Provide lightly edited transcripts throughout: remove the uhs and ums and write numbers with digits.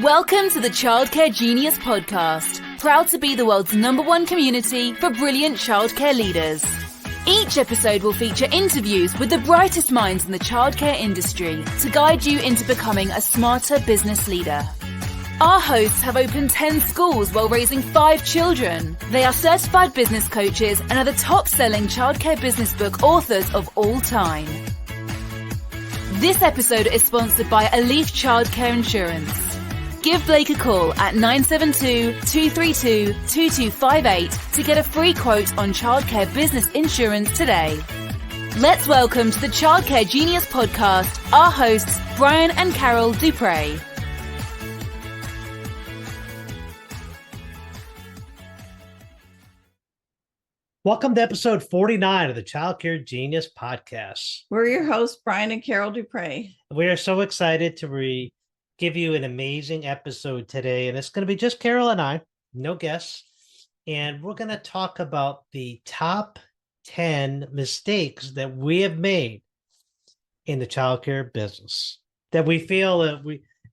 Welcome to the Childcare Genius podcast, proud to be the world's #1 community for brilliant childcare leaders. Each episode will feature interviews with the brightest minds in the childcare industry to guide you into becoming a smarter business leader. Our hosts have opened 10 schools while raising 5 children. They are certified business coaches and are the top-selling childcare business book authors of all time. This episode is sponsored by Elif Childcare Insurance. Give Blake a call at 972-232-2258 to get a free quote on childcare business insurance today. Let's welcome to the Childcare Genius podcast, our hosts, Brian and Carol Duprey. Welcome to episode 49 of the Childcare Genius podcast. We're your hosts, Brian and Carol Duprey. We are so excited to give you an amazing episode today, and it's going to be just Carol and I, no guests, and we're going to talk about the top 10 mistakes that we have made in the childcare business, that we feel that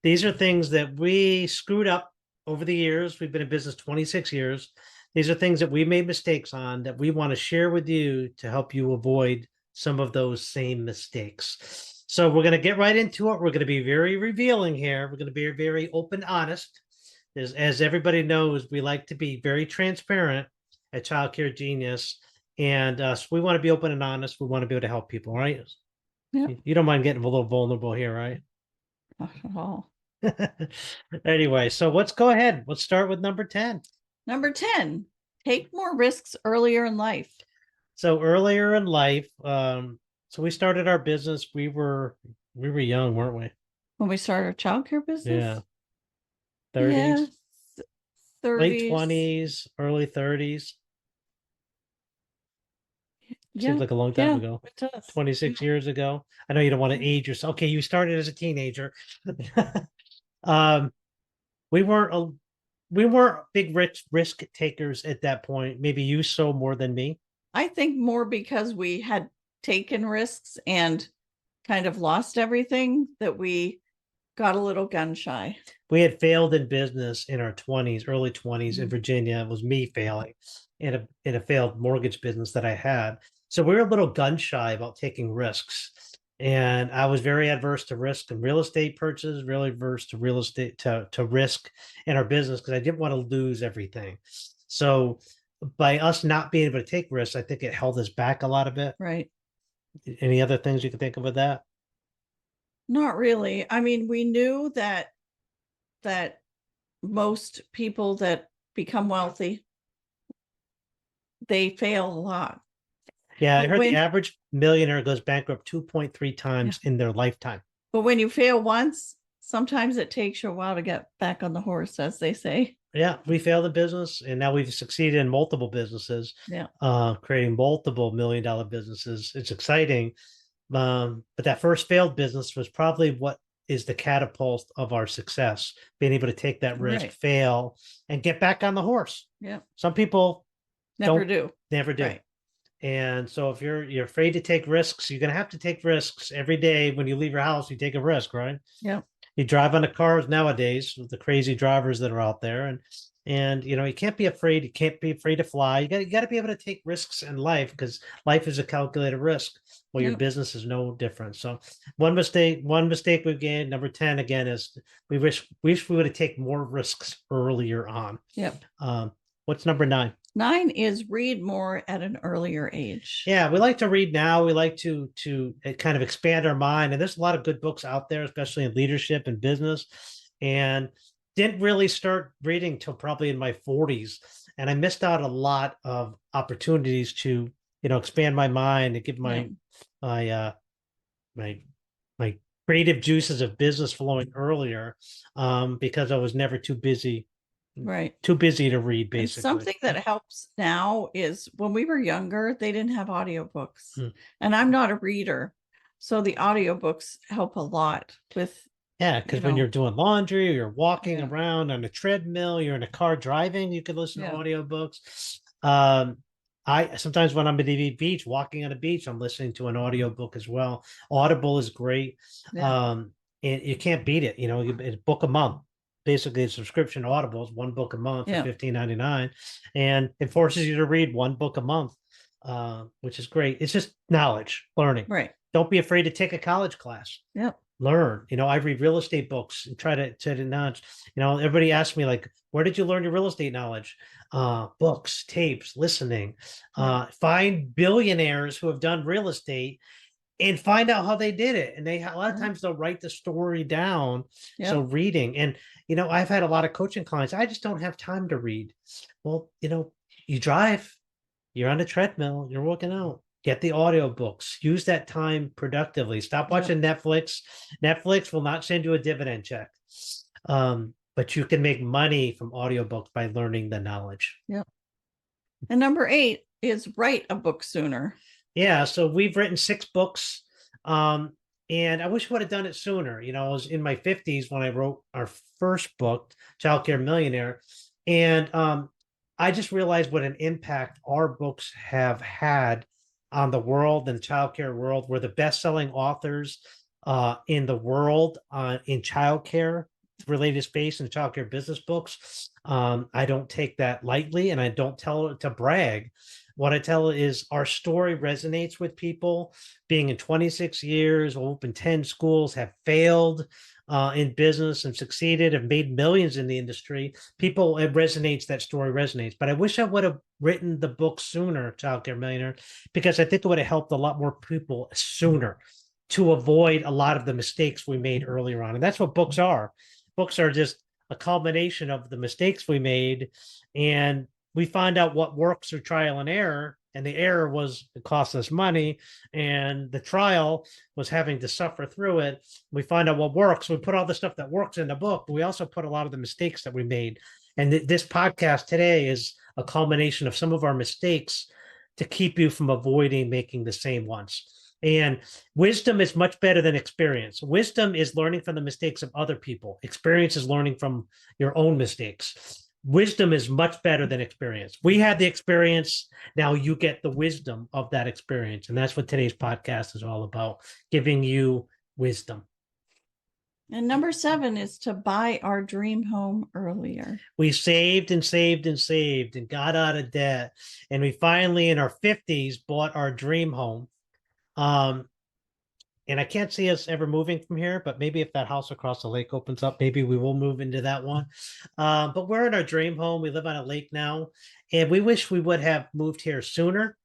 these are things that we screwed up over the years. We've been in business 26 years. These are things that we made mistakes on that we want to share with you to help you avoid some of those same mistakes. So we're going to get right into it. We're going to be very revealing here. We're going to be very open, honest. As everybody knows, we like to be very transparent at Childcare Genius. And so we want to be open and honest. We want to be able to help people, right? Yeah. You don't mind getting a little vulnerable here, right? Not at all. Anyway, so let's go ahead. Let's start with number 10. Number 10, take more risks earlier in life. So earlier in life, so we started our business. We were young, weren't we? When we started our childcare business? Yeah. 30s, yeah, 30s. late 20s, early 30s. Yeah. Seems like a long time ago. It does. 26 years ago. I know you don't want to age yourself. Okay, you started as a teenager. We weren't big risk takers at that point. Maybe you so more than me. I think more because we had taken risks and kind of lost everything that we got a little gun shy. We had failed in business in our 20s, early 20s in Virginia. It was me failing in a failed mortgage business that I had. So we were a little gun shy about taking risks. And I was very adverse to risk in real estate purchases, really adverse to real estate to risk in our business because I didn't want to lose everything. So by us not being able to take risks, I think it held us back a lot of it. Right. Any other things you can think of with that? Not really. I mean, we knew that most people that become wealthy, they fail a lot. Yeah, I heard the average millionaire goes bankrupt 2.3 times in their lifetime. But when you fail once, sometimes it takes you a while to get back on the horse, as they say. Yeah, we failed in business, and now we've succeeded in multiple businesses. Yeah, creating multiple $1 million businesses. It's exciting, but that first failed business was probably what is the catapult of our success. Being able to take that risk, fail, and get back on the horse. Yeah, some people never do. Right. And so if you're afraid to take risks, you're going to have to take risks every day. When you leave your house, you take a risk, right? Yeah. You drive on the cars nowadays with the crazy drivers that are out there. And you know, you can't be afraid. You can't be afraid to fly. You got to be able to take risks in life because life is a calculated risk. Well, your business is no different. So one mistake we've gained, number 10 again, is we wish we would have taken more risks earlier on. Yep. What's number 9? 9 is read more at an earlier age. Yeah, we like to read now. We like to kind of expand our mind. And there's a lot of good books out there, especially in leadership and business. And didn't really start reading till probably in my 40s. And I missed out a lot of opportunities to, expand my mind and give my creative juices of business flowing earlier because I was never too busy. Right. Too busy to read, basically. And something that helps now is when we were younger, they didn't have audiobooks. And I'm not a reader. So the audiobooks help a lot with. Yeah, because when you're doing laundry or you're walking around on a treadmill, you're in a car driving, you can listen to audiobooks. I sometimes when I'm at the beach, walking on a beach, I'm listening to an audiobook as well. Audible is great. And you can't beat it. You book a month. basically a subscription to Audibles, one book a month for Yeah. $15.99, and it forces you to read one book a month, which is great. It's just knowledge, learning. Right. Don't be afraid to take a college class. Yep. Learn. I read real estate books and try to knowledge. Everybody asks me, like, where did you learn your real estate knowledge? Books, tapes, listening. Find billionaires who have done real estate and find out how they did it. And a lot of times they'll write the story down. Yep. So reading, and I've had a lot of coaching clients. I just don't have time to read. Well, you drive, you're on a treadmill, you're working out. Get the audiobooks. Use that time productively. Stop watching Netflix. Netflix will not send you a dividend check. But you can make money from audiobooks by learning the knowledge. Yep. And number 8 is write a book sooner. Yeah. So we've written 6 books. And I wish I would have done it sooner. I was in my 50s when I wrote our first book, Childcare Millionaire. And I just realized what an impact our books have had on the world and the childcare world. We're the best-selling authors in the world in childcare related space and childcare business books. I don't take that lightly, and I don't tell it to brag. What I tell is our story resonates with people. Being in 26 years, opened 10 schools, have failed in business and succeeded, have made millions in the industry. People, it resonates, that story resonates. But I wish I would have written the book sooner, Childcare Millionaire, because I think it would have helped a lot more people sooner to avoid a lot of the mistakes we made earlier on. And that's what books are. Books are just a culmination of the mistakes we made. And we find out what works through trial and error. And the error was it cost us money, and the trial was having to suffer through it. We find out what works. We put all the stuff that works in the book, but we also put a lot of the mistakes that we made. And this podcast today is a culmination of some of our mistakes to keep you from avoiding making the same ones. And wisdom is much better than experience. Wisdom is learning from the mistakes of other people. Experience is learning from your own mistakes. Wisdom is much better than experience. We had the experience. Now you get the wisdom of that experience. And that's what today's podcast is all about, giving you wisdom. And number 7 is to buy our dream home earlier. We saved and saved and saved and got out of debt. And we finally, in our 50s, bought our dream home. And I can't see us ever moving from here, but maybe if that house across the lake opens up, maybe we will move into that one. But we're in our dream home. We live on a lake now, and we wish we would have moved here sooner.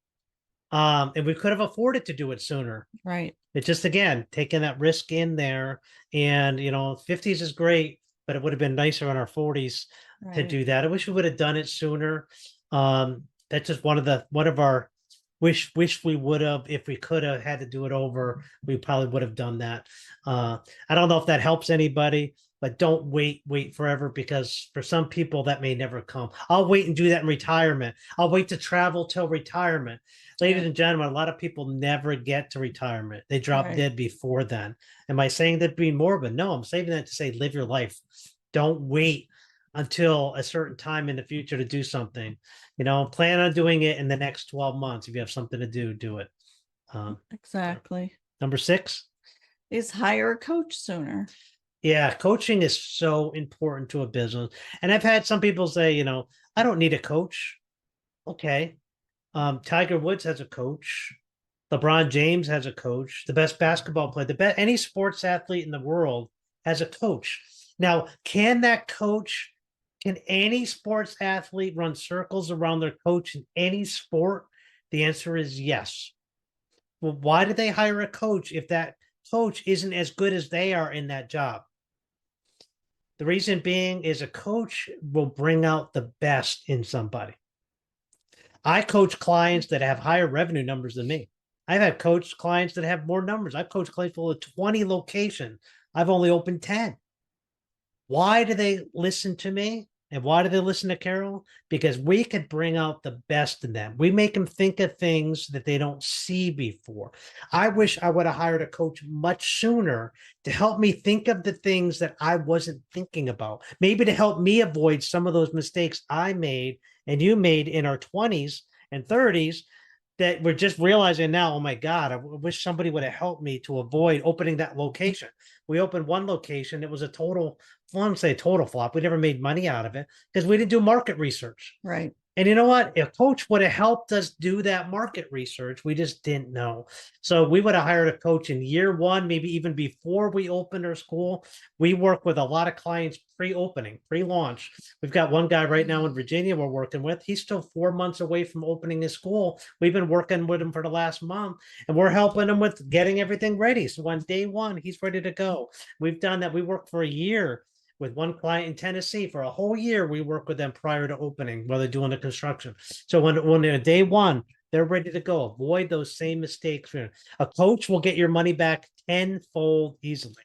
And we could have afforded to do it sooner. Right. It's just, again, taking that risk in there. And, 50s is great, but it would have been nicer in our 40s to do that. I wish we would have done it sooner. That's just one of our wish we would have. If we could have had to do it over, we probably would have done that. I don't know if that helps anybody, but don't wait forever, because for some people that may never come. I'll wait and do that in retirement. I'll wait to travel till retirement. Ladies and gentlemen, a lot of people never get to retirement. They drop dead before then. Am I saying that being morbid? No, I'm saving that to say live your life. Don't wait until a certain time in the future to do something. Plan on doing it in the next 12 months. If you have something to do it. Exactly. Number 6 is hire a coach sooner. Yeah, coaching is so important to a business. And I've had some people say, I don't need a coach. Okay. Tiger Woods has a coach. LeBron James has a coach. The best basketball player, any sports athlete in the world has a coach. Now, can any sports athlete run circles around their coach in any sport? The answer is yes. Well, why do they hire a coach if that coach isn't as good as they are in that job? The reason being is a coach will bring out the best in somebody. I coach clients that have higher revenue numbers than me. I've had coached clients that have more numbers. I've coached clients with 20 locations. I've only opened 10. Why do they listen to me? And why do they listen to Carol? Because we could bring out the best in them. We make them think of things that they don't see before. I wish I would have hired a coach much sooner to help me think of the things that I wasn't thinking about. Maybe to help me avoid some of those mistakes I made and you made in our 20s and 30s, that we're just realizing now, oh my God, I wish somebody would have helped me to avoid opening that location. We opened one location. It was a total, I won't say a total flop. We never made money out of it because we didn't do market research. Right. And you know what? If coach would have helped us do that market research, we just didn't know. So we would have hired a coach in year one, maybe even before we opened our school. We work with a lot of clients pre-opening, pre-launch. We've got one guy right now in Virginia we're working with. He's still 4 months away from opening his school. We've been working with him for the last month, and we're helping him with getting everything ready. So on day one, he's ready to go. We've done that. We worked for a year with one client in Tennessee for a whole year. We work with them prior to opening while they're doing the construction. So when they're day one, they're ready to go. Avoid those same mistakes. A coach will get your money back tenfold easily.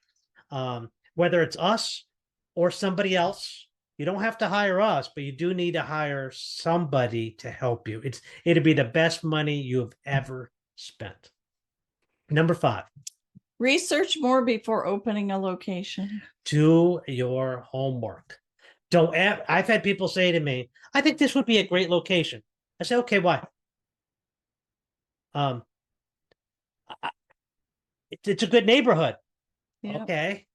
Whether it's us or somebody else, you don't have to hire us, but you do need to hire somebody to help you. It'll be the best money you've ever spent. Number 5. Research more before opening a location. Do your homework. I've had people say to me, I think this would be a great location. I say, okay, why? It's a good neighborhood. Yeah. Okay.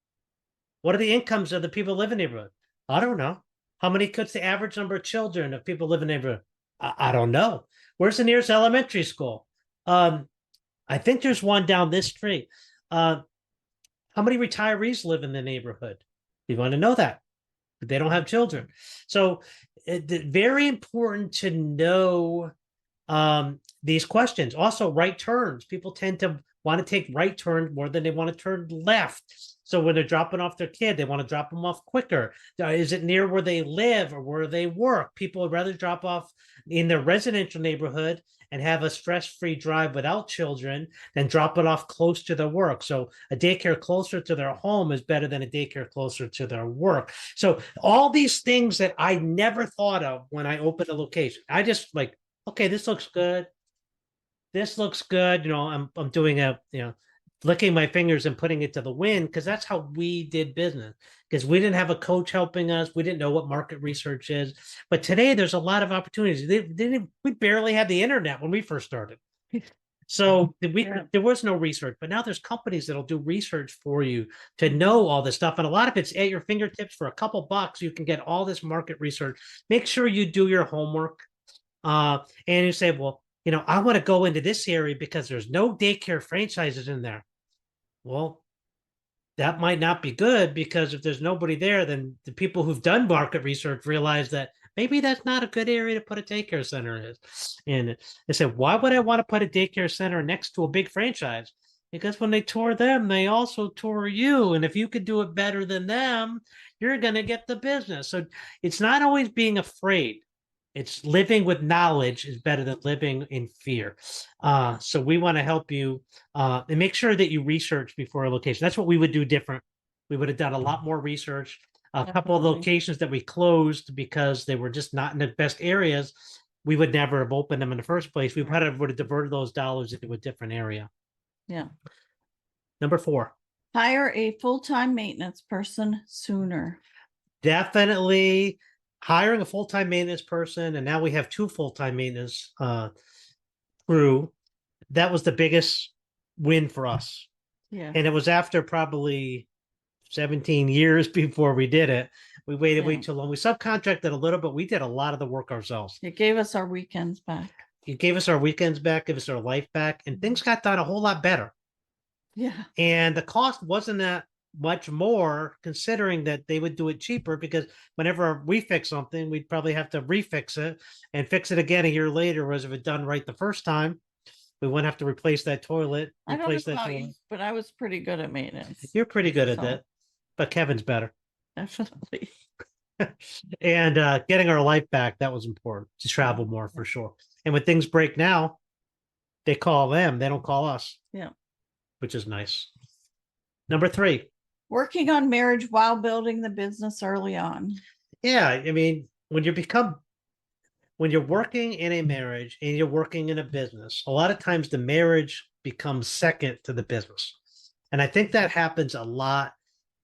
What are the incomes of the people who live in the neighborhood? I don't know. What's the average number of children of people live in the neighborhood? I don't know. Where's the nearest elementary school? I think there's one down this street. How many retirees live in the neighborhood? You want to know that. But they don't have children. So very important to know these questions. Also, right turns. People tend to want to take right turns more than they want to turn left. So when they're dropping off their kid, they want to drop them off quicker. Is it near where they live or where they work? People would rather drop off in their residential neighborhood and have a stress-free drive without children than drop it off close to their work. So a daycare closer to their home is better than a daycare closer to their work. So all these things that I never thought of when I opened a location, I just like, okay, this looks good. This looks good. I'm doing flicking my fingers and putting it to the wind because that's how we did business, because we didn't have a coach helping us. We didn't know what market research is. But today there's a lot of opportunities. We barely had the internet when we first started. So there was no research, but now there's companies that'll do research for you to know all this stuff. And a lot of it's at your fingertips. For a couple bucks, you can get all this market research. Make sure you do your homework. And you say, well, I want to go into this area because there's no daycare franchises in there. Well, that might not be good, because if there's nobody there, then the people who've done market research realize that maybe that's not a good area to put a daycare center in. And they said, why would I want to put a daycare center next to a big franchise? Because when they tour them, they also tour you. And if you could do it better than them, you're going to get the business. So it's not always being afraid. It's living with knowledge is better than living in fear. So we want to help you and make sure that you research before a location. That's what we would do different. We would have done a lot more research. A couple of locations that we closed because they were just not in the best areas, we would never have opened them in the first place. We would have diverted those dollars into a different area. Yeah. Number 4. Hire a full-time maintenance person sooner. Definitely hiring a full-time maintenance person, and now we have 2 full-time maintenance crew. That was the biggest win for us. Yeah. And it was after probably 17 years before we did it. We waited way too long. We subcontracted a little, but we did a lot of the work ourselves. It gave us our weekends back. It gave us our weekends back, gave us our life back, and things got done a whole lot better. Yeah. And the cost wasn't that much more, considering that they would do it cheaper, because whenever we fix something, we'd probably have to refix it and fix it again a year later. Whereas if it done right the first time, we wouldn't have to replace that toilet. I don't know about you, but I was pretty good at maintenance. You're pretty good at that, but Kevin's better. Definitely. And getting our life back, that was important, to travel more for sure. And when things break now, they call them, they don't call us. Yeah. Which is nice. Number 3. Working on marriage while building the business early on. Yeah. I mean, when you're working in a marriage and you're working in a business, a lot of times the marriage becomes second to the business. And I think that happens a lot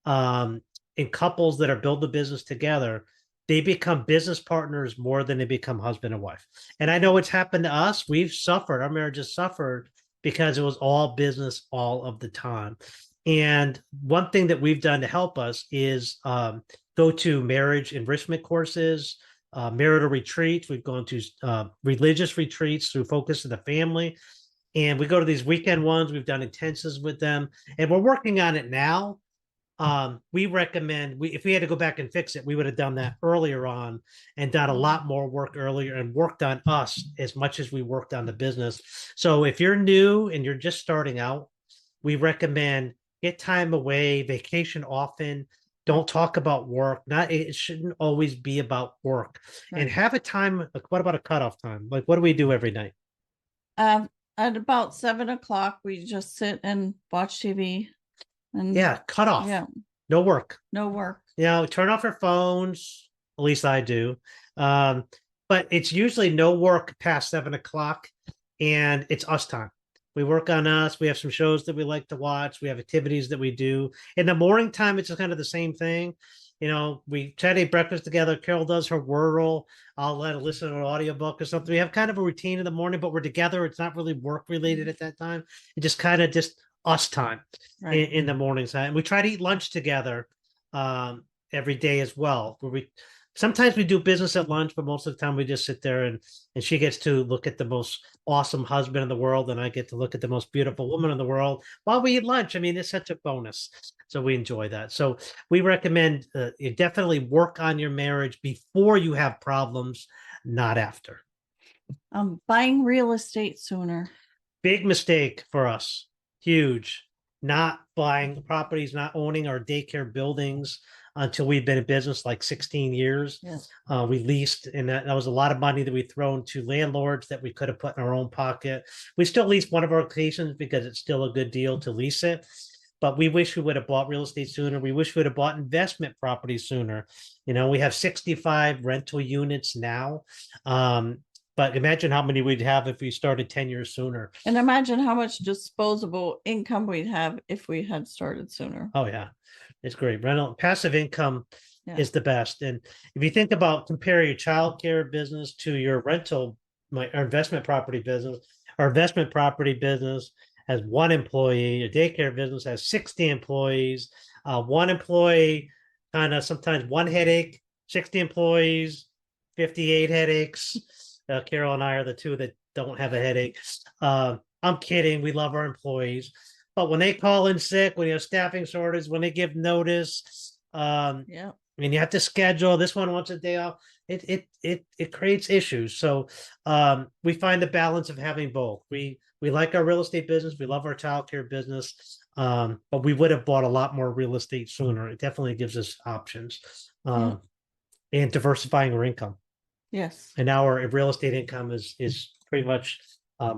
in couples that are building a business together. they become business partners more than they become husband and wife. And I know it's happened to us. We've suffered. Our marriage has suffered because it was all business all of the time. And one thing that we've done to help us is go to marriage enrichment courses, marital retreats. We've gone to religious retreats through Focus of the Family. And we go to these weekend ones. We've done intensives with them. And we're working on it now. We recommend if we had to go back and fix it, we would have done that earlier on and done a lot more work earlier and worked on us as much as we worked on the business. So if you're new and you're just starting out, we recommend get time away, vacation often. Don't talk about work. It shouldn't always be about work. Right. And have a time. Like, what about a cutoff time? Like, what do we do every night? At about 7:00, we just sit and watch TV. And cut off. Yeah. No work. No work. Turn off your phones. At least I do. But it's usually no work past 7:00, and it's us time. We work on us. We have some shows that we like to watch. We have activities that we do. In the morning time, it's kind of the same thing. We try to eat breakfast together. Carol does her Wordle. I'll let her listen to an audiobook or something. We have kind of a routine in the morning, but we're together. It's not really work related at that time. It just kind of us time in the morning time. We try to eat lunch together every day as well. Sometimes we do business at lunch, but most of the time we just sit there and she gets to look at the most awesome husband in the world, and I get to look at the most beautiful woman in the world while we eat lunch. I mean, it's such a bonus. So we enjoy that. So we recommend you definitely work on your marriage before you have problems, not after. Buying real estate sooner. Big mistake for us. Huge. Not buying properties, not owning our daycare buildings until we've been in business like 16 years. Yes. We leased, and that was a lot of money that we thrown to landlords that we could have put in our own pocket. We still lease one of our locations because it's still a good deal to lease it. But we wish we would have bought real estate sooner. We wish we would have bought investment properties sooner. We have 65 rental units now. But imagine how many we'd have if we started 10 years sooner. And imagine how much disposable income we'd have if we had started sooner. Oh, yeah. It's great. Rental passive income is the best. And if you think about compare your childcare business to your rental, our investment property business, our investment property business has one employee, your daycare business has 60 employees, one employee, kind of sometimes one headache, 60 employees, 58 headaches. Carol and I are the two that don't have a headache. I'm kidding. We love our employees. But when they call in sick, when you have staffing shortage, when they give notice, and you have to schedule, this one wants a day off, it creates issues. So we find the balance of having both. We like our real estate business. We love our childcare business. But we would have bought a lot more real estate sooner. It definitely gives us options and diversifying our income. Yes. And now our real estate income is pretty much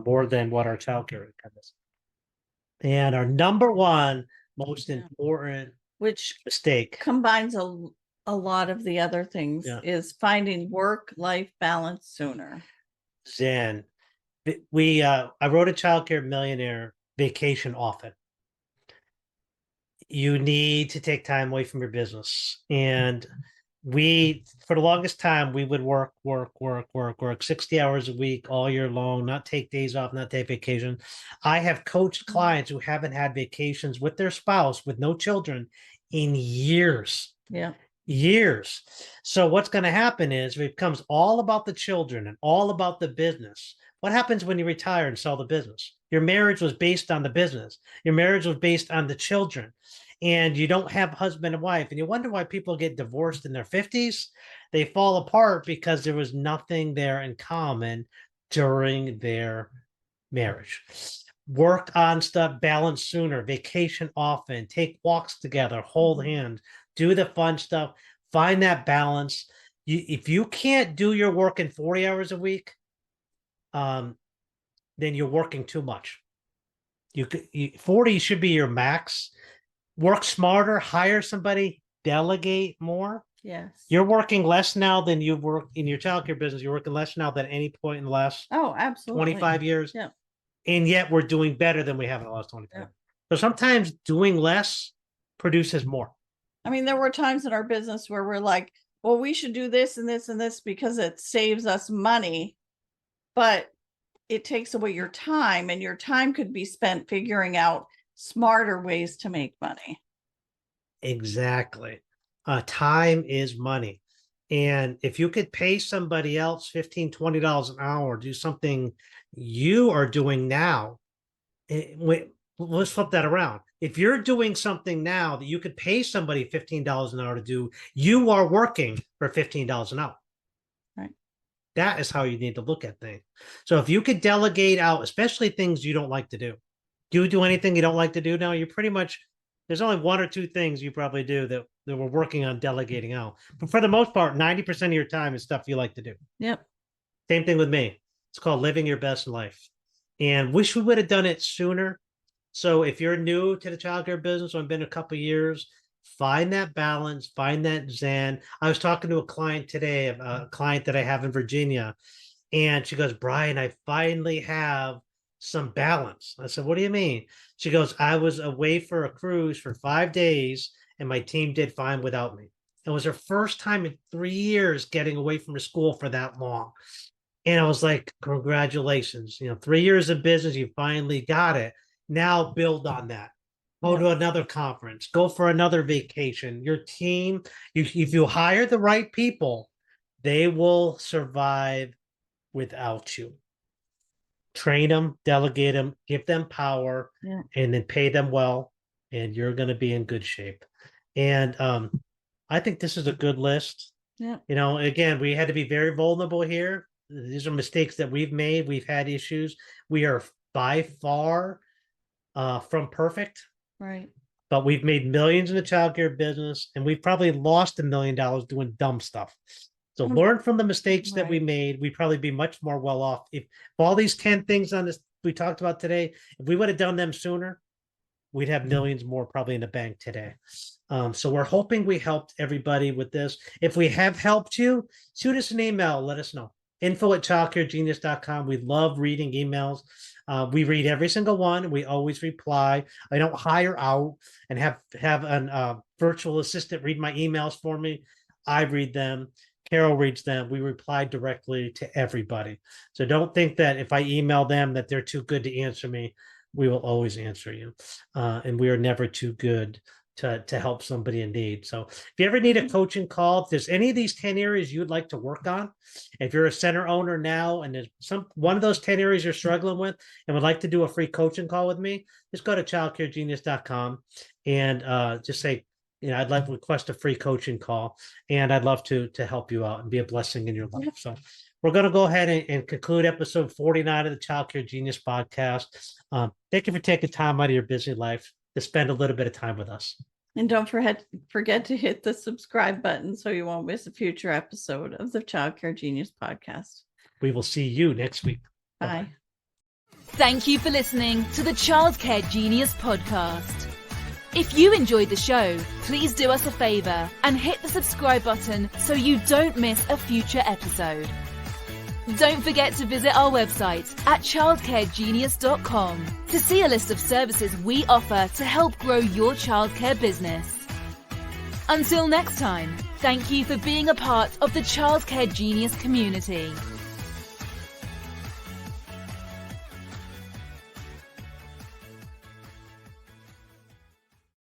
more than what our childcare income is. And our number one most important mistake combines a lot of the other things is finding work-life balance sooner. Zen. I wrote a childcare millionaire vacation often. You need to take time away from your business. And for the longest time, we would work 60 hours a week all year long, not take days off, not take vacation. I have coached clients who haven't had vacations with their spouse, with no children, in years. Yeah. Years. So what's going to happen is it becomes all about the children and all about the business. What happens when you retire and sell the business? Your marriage was based on the business. Your marriage was based on the children. And you don't have husband and wife, and you wonder why people get divorced in their 50s. They fall apart because there was nothing there in common during their marriage. Work on stuff, balance sooner, vacation often, take walks together, hold hands, do the fun stuff, find that balance. If you can't do your work in 40 hours a week, then you're working too much. 40 should be your max. Work smarter, hire somebody, delegate more. Yes. You're working less now than you've worked in your childcare business. You're working less now than any point in the last absolutely 25 years. Yeah. And yet we're doing better than we have in the last 25 years. So sometimes doing less produces more. I mean, there were times in our business where we're like, well, we should do this and this and this because it saves us money, but it takes away your time, and your time could be spent figuring out smarter ways to make money. Exactly. Time is money. And if you could pay somebody else $15, $20 an hour, do something you are doing now, let's flip that around. If you're doing something now that you could pay somebody $15 an hour to do, you are working for $15 an hour. Right. That is how you need to look at things. So if you could delegate out, especially things you don't like to do. Do you do anything you don't like to do now? You're pretty much, there's only one or two things you probably do that we're working on delegating out. But for the most part, 90% of your time is stuff you like to do. Yep. Same thing with me. It's called living your best life. And wish we would have done it sooner. So if you're new to the childcare business, or been a couple of years, find that balance, find that zen. I was talking to a client today, a client that I have in Virginia, and she goes, Brian, I finally have some balance. I said, what do you mean? She goes, I was away for a cruise for 5 days and my team did fine without me. It was her first time in 3 years getting away from the school for that long. And I was like, congratulations, 3 years of business, you finally got it. Now build on that. Go to another conference, go for another vacation. Your team, if you hire the right people, they will survive without you. Train them, delegate them, give them power, and then pay them well, and you're going to be in good shape. And I think this is a good list. Yeah. Again, we had to be very vulnerable here. These are mistakes that we've made. We've had issues. We are by far from perfect. Right. But we've made millions in the childcare business, and we've probably lost $1 million doing dumb stuff. So learn from the mistakes that we made. We'd probably be much more well off. If all these 10 things on this we talked about today, if we would have done them sooner, we'd have millions more probably in the bank today. So we're hoping we helped everybody with this. If we have helped you, shoot us an email. Let us know. info@childcaregenius.com. We love reading emails. We read every single one. We always reply. I don't hire out and have an virtual assistant read my emails for me. I read them. Carol reads them. We reply directly to everybody. So don't think that if I email them that they're too good to answer me. We will always answer you. And we are never too good to help somebody in need. So if you ever need a coaching call, if there's any of these 10 areas you'd like to work on, if you're a center owner now and there's one of those 10 areas you're struggling with and would like to do a free coaching call with me, just go to childcaregenius.com and just say, I'd like to request a free coaching call, and I'd love to help you out and be a blessing in your life. So we're going to go ahead and conclude episode 49 of the Childcare Genius podcast. Thank you for taking time out of your busy life to spend a little bit of time with us. And don't forget to hit the subscribe button so you won't miss a future episode of the Childcare Genius podcast. We will see you next week. Bye. Bye. Thank you for listening to the Childcare Genius podcast. If you enjoyed the show, please do us a favor and hit the subscribe button so you don't miss a future episode. Don't forget to visit our website at childcaregenius.com to see a list of services we offer to help grow your childcare business. Until next time, thank you for being a part of the Childcare Genius community.